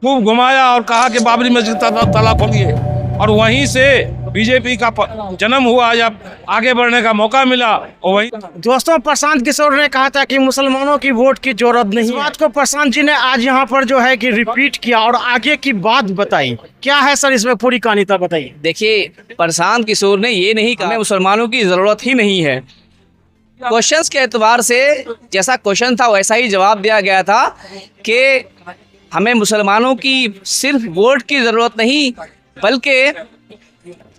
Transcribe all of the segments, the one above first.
खूब घुमाया और कहा कि बाबरी मस्जिद ताला खोलिए, और वहीं से बीजेपी का जन्म हुआ। जब आगे बढ़ने का मौका मिला और वही दोस्तों, प्रशांत किशोर ने कहा था कि मुसलमानों की वोट की जरूरत नहीं। इस बात को प्रशांत जी ने आज यहाँ पर जो है कि रिपीट किया और आगे की बात बताई। क्या है सर इसमें पूरी कहानी तो बताइए। देखिए, प्रशांत किशोर ने ये नहीं कहा मुसलमानों की जरूरत ही नहीं है। क्वेश्चंस के एतबार से जैसा क्वेश्चन था वैसा ही जवाब दिया गया था कि हमें मुसलमानों की सिर्फ वोट की ज़रूरत नहीं, बल्कि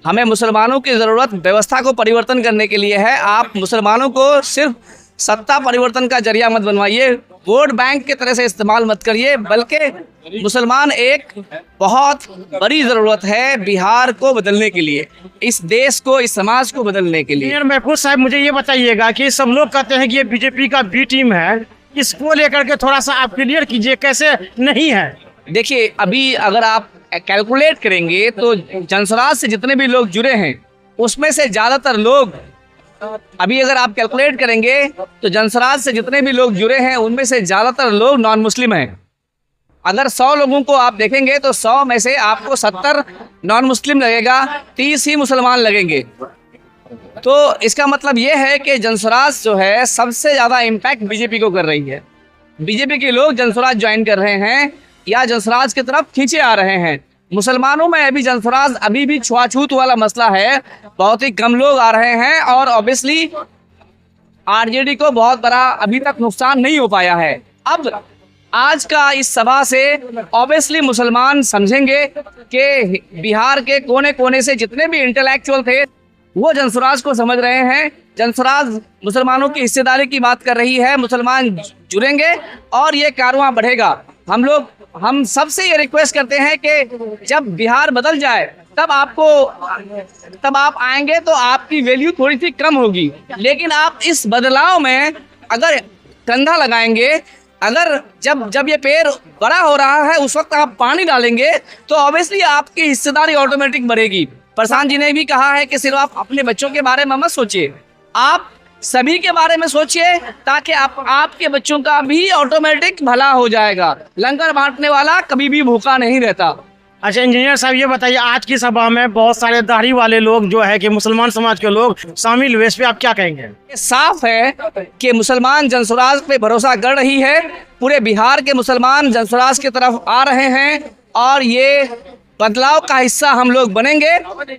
हमें मुसलमानों की ज़रूरत व्यवस्था को परिवर्तन करने के लिए है। आप मुसलमानों को सिर्फ सत्ता परिवर्तन का जरिया मत बनवाइए, वोट बैंक की तरह से इस्तेमाल मत करिए, बल्कि मुसलमान एक बहुत बड़ी ज़रूरत है बिहार को बदलने के लिए, इस देश को, इस समाज को बदलने के लिए। महफूज साहब, मुझे ये बताइएगा कि सब लोग कहते हैं कि ये बीजेपी का बी टीम है, इसको लेकर के थोड़ा सा आप क्लियर कीजिए, कैसे नहीं है। देखिए, अभी अगर आप कैलकुलेट करेंगे तो जनसराज से जितने भी लोग जुड़े हैं उसमें से ज़्यादातर लोग, अभी अगर आप कैलकुलेट करेंगे तो जनसराज से जितने भी लोग जुड़े हैं उनमें से ज़्यादातर लोग नॉन मुस्लिम हैं। अगर 100 लोगों को आप देखेंगे तो 100 में से आपको 70 नॉन मुस्लिम लगेगा, 30 ही मुसलमान लगेंगे। तो इसका मतलब ये है कि जनसराज जो है सबसे ज़्यादा इम्पैक्ट बीजेपी को कर रही है। बीजेपी के लोग जनसराज ज्वाइन कर रहे हैं या जनसराज की तरफ खींचे आ रहे हैं। मुसलमानों में अभी जनसराज अभी भी छुआछूत वाला मसला है, बहुत ही कम लोग आ रहे हैं और ऑब्वियसली आरजेडी को बहुत बड़ा अभी तक नुकसान नहीं हो पाया है। अब आज का इस सभा से ऑब्वियसली मुसलमान समझेंगे कि बिहार के कोने कोने से जितने भी इंटेलेक्चुअल थे वो जनसराज को समझ रहे हैं। जनसराज मुसलमानों की हिस्सेदारी की बात कर रही है, मुसलमान जुड़ेंगे और ये कारवां बढ़ेगा। हम सबसे ये रिक्वेस्ट करते हैं कि जब बिहार बदल जाए तब आप आएंगे तो आपकी वैल्यू थोड़ी सी कम होगी, लेकिन आप इस बदलाव में अगर कंधा लगाएंगे, अगर जब ये पेड़ बड़ा हो रहा है उस वक्त आप पानी डालेंगे तो ऑब्वियसली आपकी हिस्सेदारी ऑटोमेटिक बढ़ेगी। प्रशांत जी ने भी कहा है कि सिर्फ आप अपने बच्चों के बारे में मत सोचिए, आप सभी के बारे में सोचिए, ताकि आपके बच्चों का भी ऑटोमेटिक भला हो जाएगा। लंगर बांटने वाला कभी भी भूखा नहीं रहता। अच्छा इंजीनियर साहब, ये बताइए, आज की सभा में बहुत सारे दाढ़ी वाले लोग जो है कि मुसलमान समाज के लोग शामिल हुए, इस पे आप क्या कहेंगे। साफ है कि मुसलमान जनसराज पे भरोसा कर रही है, पूरे बिहार के मुसलमान जनसराज की तरफ आ रहे हैं और ये बदलाव का हिस्सा हम लोग बनेंगे,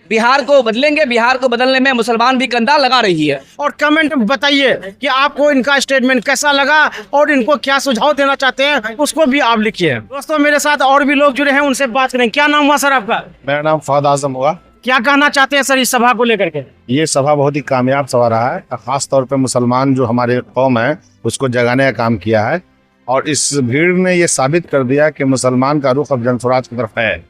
बिहार को बदलेंगे। बिहार को बदलने में मुसलमान भी कंधा लगा रही है। और कमेंट में बताइए कि आपको इनका स्टेटमेंट कैसा लगा और इनको क्या सुझाव देना चाहते हैं, उसको भी आप लिखिए। दोस्तों, मेरे साथ और भी लोग जुड़े हैं, उनसे बात करें। क्या नाम हुआ सर आपका। मेरा नाम फहद आजम हुआ। क्या कहना चाहते हैं सर इस सभा को लेकर के। ये सभा बहुत ही कामयाब सभा रहा है, खास तौर पे मुसलमान जो हमारे कौम है उसको जगाने का काम किया है, और इस भीड़ ने ये साबित कर दिया कि मुसलमान का रुख अब जनसराज की तरफ है।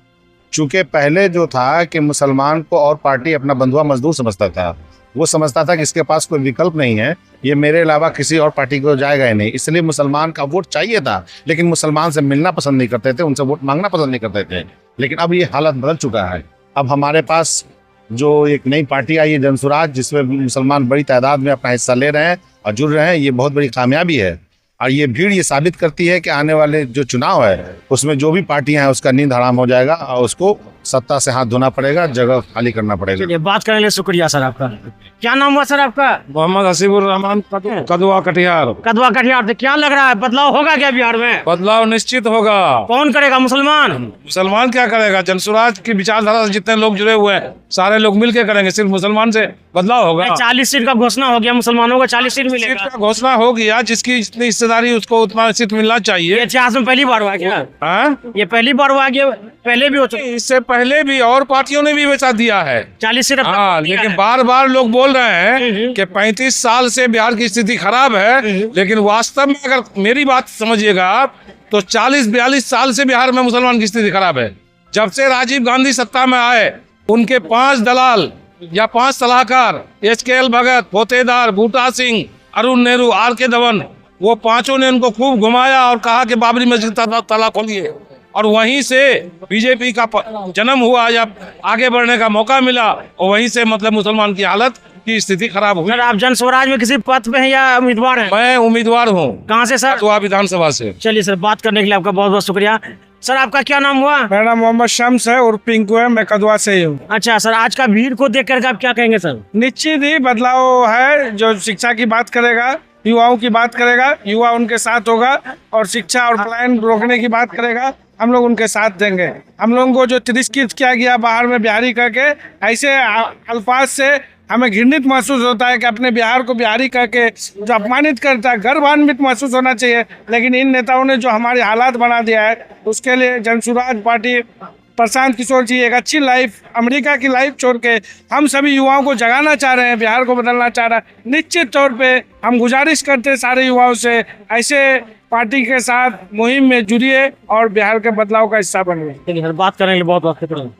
चूंकि पहले जो था कि मुसलमान को और पार्टी अपना बंधुआ मजदूर समझता था, वो समझता था कि इसके पास कोई विकल्प नहीं है, ये मेरे अलावा किसी और पार्टी को जाएगा ही नहीं, इसलिए मुसलमान का वोट चाहिए था, लेकिन मुसलमान से मिलना पसंद नहीं करते थे, उनसे वोट मांगना पसंद नहीं करते थे। लेकिन अब ये हालत बदल चुका है। अब हमारे पास जो एक नई पार्टी आई है जनसराज, जिसमें मुसलमान बड़ी तादाद में अपना हिस्सा ले रहे हैं और जुड़ रहे हैं, ये बहुत बड़ी कामयाबी है। और ये भीड़ ये साबित करती है कि आने वाले जो चुनाव है उसमें जो भी पार्टियां हैं उसका नींद हराम हो जाएगा और उसको सत्ता से हाथ धोना पड़ेगा, जगह खाली करना पड़ेगा। चलिए, बात करने के लिए शुक्रिया सर आपका। क्या नाम हुआ सर आपका। मोहम्मद हसीबुर रहमान, कदवा कटिहार। कदवा कटिहार से क्या लग रहा है, बदलाव होगा क्या बिहार में। बदलाव निश्चित होगा। कौन करेगा, मुसलमान। मुसलमान क्या करेगा, जनसुराज की विचारधारा से जितने लोग जुड़े हुए हैं सारे लोग मिलकर करेंगे, सिर्फ मुसलमान से बदलाव होगा। 40 सीट का घोषणा हो गया, मुसलमानों को 40 सीट मिलेगा। सीट का घोषणा हो गया, जिसकी जितनी हिस्सेदारी उसको उतना सीट मिलना चाहिए। इतिहास में पहली बार हुआ क्या। ये पहली बार हुआ क्या, पहले भी हो चुका। इससे पहले भी और पार्टियों ने भी वैसा दिया है 40 सीट। हाँ, लेकिन बार बार लोग बोल रहे हैं कि 35 साल से बिहार की स्थिति खराब है, लेकिन वास्तव में अगर मेरी बात समझिएगा आप तो 40-42 साल से बिहार में मुसलमान की स्थिति खराब है। जब से राजीव गांधी सत्ता में आए, उनके 5 दलाल या 5 सलाहकार, HKL भगत, पोतेदार, बूटा सिंह, अरुण नेहरू, RK धवन, वो पांचों ने उनको खूब घुमाया और कहा कि बाबरी मस्जिद ताला खोलिए, और वहीं से बीजेपी का जन्म हुआ। जब आगे बढ़ने का मौका मिला और वहीं से मतलब मुसलमान की हालत की स्थिति खराब हुई। सर, आप जन स्वराज में किसी पद पे हैं या उम्मीदवार हैं। मैं उम्मीदवार हूँ। कहाँ से सर। कदवा विधानसभा से। चलिए सर, बात करने के लिए आपका बहुत बहुत शुक्रिया। सर आपका क्या नाम हुआ? मेरा नाम मोहम्मद शम्स है और पिंकू है, मैं कदवा से ही हूँ। अच्छा सर, आज का भीड़ को देख करके आप क्या कहेंगे सर? निश्चित ही बदलाव है। जो शिक्षा की बात करेगा, युवाओं की बात करेगा, युवा उनके साथ होगा, और शिक्षा और पलायन रोकने की बात करेगा, हम लोग उनके साथ देंगे। हम लोगों को जो तिरस्कृत किया गया बाहर में बिहारी करके, ऐसे अल्फाज से हमें घृणित महसूस होता है कि अपने बिहार को बिहारी करके जो अपमानित करता है, गर्वान्वित महसूस होना चाहिए। लेकिन इन नेताओं ने जो हमारे हालात बना दिया है, उसके लिए जनसुराज पार्टी, प्रशांत किशोर जी एक अच्छी लाइफ, अमेरिका की लाइफ छोड़ के हम सभी युवाओं को जगाना चाह रहे हैं, बिहार को बदलना चाह रहा है। निश्चित तौर पे हम गुजारिश करते हैं सारे युवाओं से, ऐसे पार्टी के साथ मुहिम में जुड़िए और बिहार के बदलाव का हिस्सा बनिए। ठीक है सर, बात करने के लिए बहुत बहुत शुक्रिया।